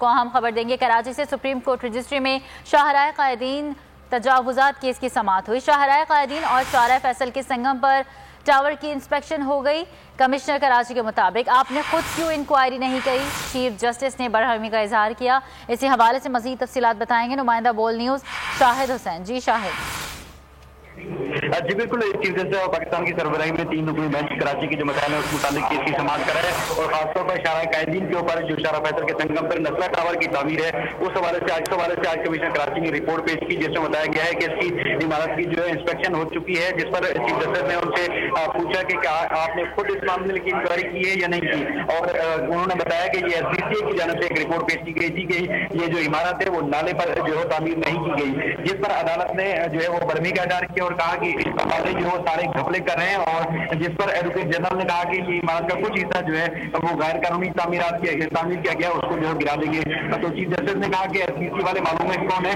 کو ہم خبر دیں گے۔ کراچی سے سپریم کورٹ رجسٹری میں شاہراہ قائدین تجاوزات کیس کی سماعت ہوئی۔ شاہراہ قائدین اور چارہ فیصل کے سنگم پر ٹاور کی انسپیکشن ہو گئی۔ کمشنر کراچی کے مطابق آپ نے خود کیوں انکوائری نہیں کی؟ چیف جسٹس نے برہمی کا اظہار کیا۔ اسی حوالے سے مزید تفصیلات بتائیں گے نمائندہ بول نیوز شاہد حسین۔ جی شاہد۔ جی بالکل، چیف جسٹس اور پاکستان کی سربراہی میں 3 رکنی بینچ کراچی کے جو مسائل ہیں اس متعلق کیس کی سماعت کرا ہے، اور خاص طور پر شاہراہ قائدین کے اوپر جو شارہ فیصل کے سنگم پر نسلہ ٹاور کی تعمیر ہے اس حوالے سے آج کمشنر کراچی نے رپورٹ پیش کی، جس میں بتایا گیا ہے کہ اس کی عمارت کی جو ہے انسپیکشن ہو چکی ہے، جس پر چیف جسٹس نے ان سے پوچھا کہ کیا آپ نے خود اس معاملے کی انکوائری کی ہے یا نہیں کی، اور انہوں نے بتایا کہ یہ SBCA کی جانب سے ایک رپورٹ پیش کی گئی تھی کہ یہ جو عمارت ہے وہ نالے پر جو ہے تعمیر نہیں کی گئی، جس پر عدالت نے جو ہے وہ برہمی کا اظہار کیا اور کہا کہ جو سارے گھپلے کر رہے ہیں، اور جس پر ایڈوکیٹ جنرل نے کہا کہ یہ عمارت کا کچھ حصہ جو ہے وہ غیر قانونی تعمیرات تعمیر کیا گیا، اس کو جو ہے گرا دیں گے۔ تو چیف جسٹس نے کہا کہ SBCA والے معلوم ہے کون ہے،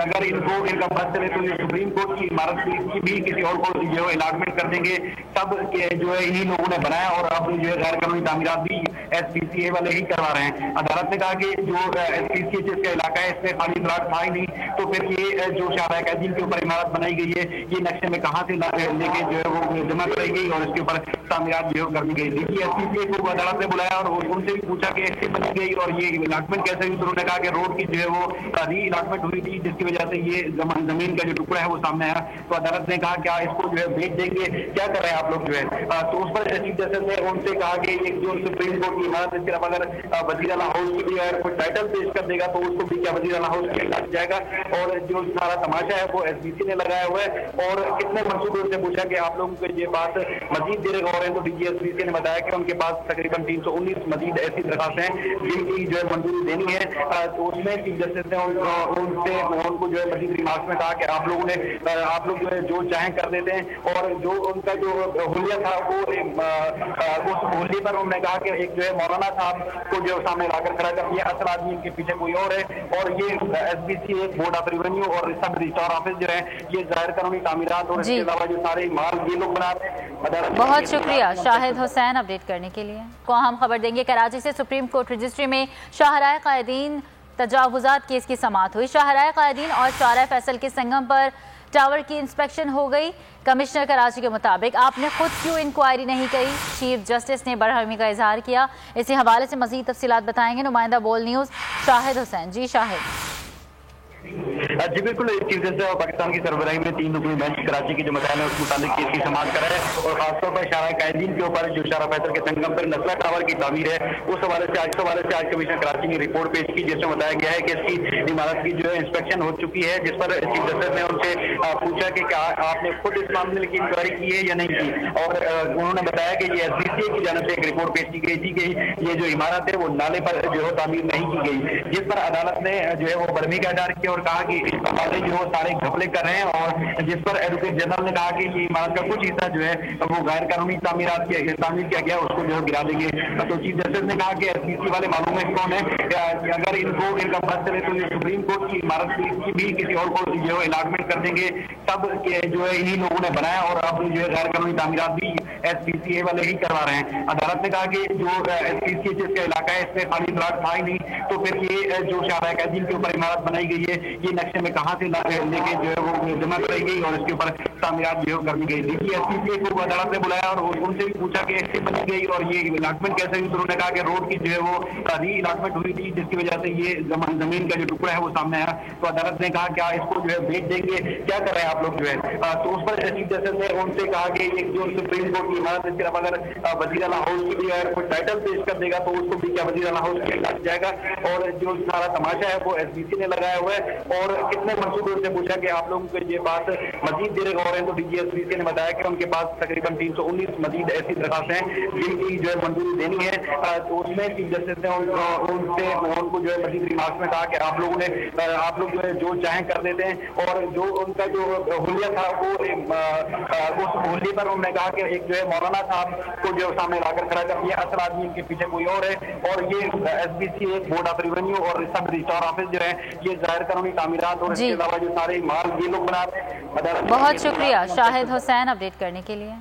اگر ان کا بات چلے تو یہ سپریم کورٹ کی عمارت کی بھی کسی اور کو جو ہے الاٹمنٹ کر دیں گے، سب جو ہے انہی لوگوں نے بنایا اور اب جو ہے غیر قانونی تعمیرات بھی SBCA والے ہی کروا رہے ہیں۔ عدالت نے کہا کہ جو SBCA جس کا علاقہ ہے اس میں خالی پلاٹ تھا ہی نہیں، تو پھر یہ جو شاہراہ قائدین کے اوپر عمارت بنائی گئی ہے یہ نقشے میں کہاں سے لے کے جو ہے وہ جمع کرائی گئی اور اس کے اوپر تعمیرات جو ہے کر دی گئی تھی۔ SBCA کو عدالت نے بلایا اور ان سے بھی پوچھا کہ ایسے بنی گئی اور یہ الاٹمنٹ کیسے ہوئی، تو انہوں نے کہا کہ روڈ کی جو ہے وہ ری الاٹمنٹ ہوئی تھی، جس کی وجہ سے یہ زمین کا جو ٹکڑا ہے وہ سامنے آیا۔ تو عدالت نے کہا کیا اس کو جو ہے بیچ دیں گے، کیا کر رہے ہیں آپ لوگ جو ہے، تو اس پر چیف جسٹس نے ان سے کہا کہ ایک جو سپریم کورٹ کی عمارت اس کے علاوہ اگر وزیر اعلیٰ ہاؤس کی بھی اگر کوئی ٹائٹل پیش کر دے گا تو اس کو بھی کیا وزیر اعلیٰ ہاؤس کے لگ جائے گا، اور جو سارا تماشا ہے وہ SBCA نے لگایا ہوا ہے۔ اور کتنے منصوبے سے پوچھا کہ آپ لوگوں کو یہ بات مزید دیر غور ہے، تو SBCA نے بتایا کہ ان کے پاس تقریباً 319 مزید ایسی درخواستیں ہیں جن کی جو ہے منظوری دینی ہے۔ تو اس میں چیف جسٹس نے ان کو جو ہے مزید ریمارکس میں کہا کہ آپ لوگ جو ہے جو چاہیں کر دیتے ہیں، اور جو ان کا جو حلیہ تھا وہ اس حلیے پر انہوں نے کہا کہ ایک جو ہے مولانا صاحب کو جو سامنے لا کر کھڑا کر دیا، اصل آدمی ان کے پیچھے کوئی اور ہے، اور یہ SBCA بورڈ آف ریونیو اور سب رجسٹرار آفس جو ہے یہ غیر قانونی تعمیرات اور اس کے علاوہ جو سارے مال یہ لوگ بنا رہے ہیں۔ بہت شکریہ شاہد حسین اپڈیٹ کرنے کے لیے۔ کو ہم خبر دیں گے۔ کراچی سے سپریم کورٹ رجسٹری میں شاہراہ قائدین تجاوزات کیس کی سماعت ہوئی۔ شاہراہ قائدین اور چارہ فیصل کے سنگم پر ٹاور کی انسپیکشن ہو گئی۔ کمشنر کراچی کے مطابق آپ نے خود کیوں انکوائری نہیں کی؟ چیف جسٹس نے برہمی کا اظہار کیا۔ اسی حوالے سے مزید تفصیلات بتائیں گے نمائندہ بول نیوز شاہد حسین۔ جی شاہد۔ جی بالکل، چیف جسٹس اور پاکستان کی سربراہی میں 3 رکنی بینچ کراچی کے جو مسائل ہیں اس متعلق کیس کی سماعت کرا ہے، اور خاص طور پر شاہراہ قائدین کے اوپر جو شارہ فیصل کے سنگم پر نسلہ ٹاور کی تعمیر ہے اس حوالے سے آج کمشنر کراچی نے رپورٹ پیش کی، جس میں بتایا گیا ہے کہ اس کی عمارت کی جو ہے انسپیکشن ہو چکی ہے، جس پر چیف جسٹس نے ان سے پوچھا کہ کیا آپ نے خود اس معاملے کی انکوائری کی ہے یا نہیں کی، اور انہوں نے بتایا کہ یہ SBCA کی جانب سے ایک رپورٹ پیش کی گئی تھی کہ یہ جو عمارت ہے وہ نالے پر جو ہے تعمیر نہیں کی گئی، جس پر عدالت نے جو ہے وہ برہمی کا اظہار کیا اور کہا کہ جو سارے گھپلے کر رہے ہیں، اور جس پر ایڈوکیٹ جنرل نے کہا کہ یہ عمارت کا کچھ حصہ جو ہے وہ غیر قانونی تعمیرات تعمیر کیا گیا، اس کو جو ہے گرا دیں گے۔ تو چیف جسٹس نے کہا کہ SBCA والے معلوم ہے کون ہے، اگر ان کا بات چلے تو یہ سپریم کورٹ کی عمارت کی بھی کسی اور کو جو ہے الاٹمنٹ کر دیں گے، سب جو ہے انہی لوگوں نے بنایا اور اب جو ہے غیر قانونی تعمیرات بھی SBCA والے ہی کروا رہے ہیں۔ عدالت نے کہا کہ جو SBCA جس کا علاقہ ہے اس میں خالی پلاٹ تھا ہی نہیں، تو پھر یہ جو شاہراہ قائدین کے اوپر عمارت بنائی گئی ہے یہ نقشے میں کہاں سے لے کے جو ہے وہ جمع کرائی گئی اور اس کے اوپر تعمیرات جو ہے کر دی گئی تھی۔ SBCA کو عدالت نے بلایا اور ان سے بھی پوچھا کہ ایسے بنی گئی اور یہ الاٹمنٹ کیسے ہوئی، تو انہوں نے کہا کہ روڈ کی جو ہے وہ ری الاٹمنٹ ہوئی تھی، جس کی وجہ سے یہ زمین کا جو ٹکڑا ہے وہ سامنے آیا۔ تو عدالت نے کہا کیا اس کو جو ہے بیچ دیں گے، کیا کر رہے ہیں آپ لوگ جو ہے، تو اس پر چیف جسٹس نے ان سے کہا کہ ایک جو سپریم کورٹ کی عمارت اس کے علاوہ اگر وزیر اعلیٰ ہاؤس کی بھی اگر کوئی ٹائٹل پیش کر دے گا تو اس کو بھی کیا وزیر اعلیٰ ہاؤس کے لگ جائے گا، اور جو سارا تماشا ہے وہ SBCA نے لگایا ہوا ہے۔ اور کتنے منصوبے سے پوچھا کہ آپ لوگوں کو یہ بات مزید دیر غور ہے، تو SBCA نے بتایا کہ ان کے پاس تقریباً 319 مزید ایسی درخواستیں ہیں جن کی جو ہے منظوری دینی ہے۔ تو اس میں چیف جسٹس نے ان کو جو ہے مزید ریمارکس میں کہا کہ آپ لوگ جو ہے جو چاہیں کر دیتے ہیں، اور جو ان کا جو حلیہ تھا وہ اس حلیے پر انہوں نے کہا کہ ایک جو ہے مولانا صاحب کو جو سامنے لا کر کھڑا کر دیا، اصل آدمی ان کے پیچھے کوئی اور ہے، اور یہ SBCA بورڈ آف ریونیو اور سب رجسٹرار آفس جو ہے یہ غیر قانونی تعمیرات اور اس کے علاوہ جو سارے مال یہ لوگ بنا رہے ہیں۔ بہت شکریہ شاہد حسین اپڈیٹ کرنے کے لیے۔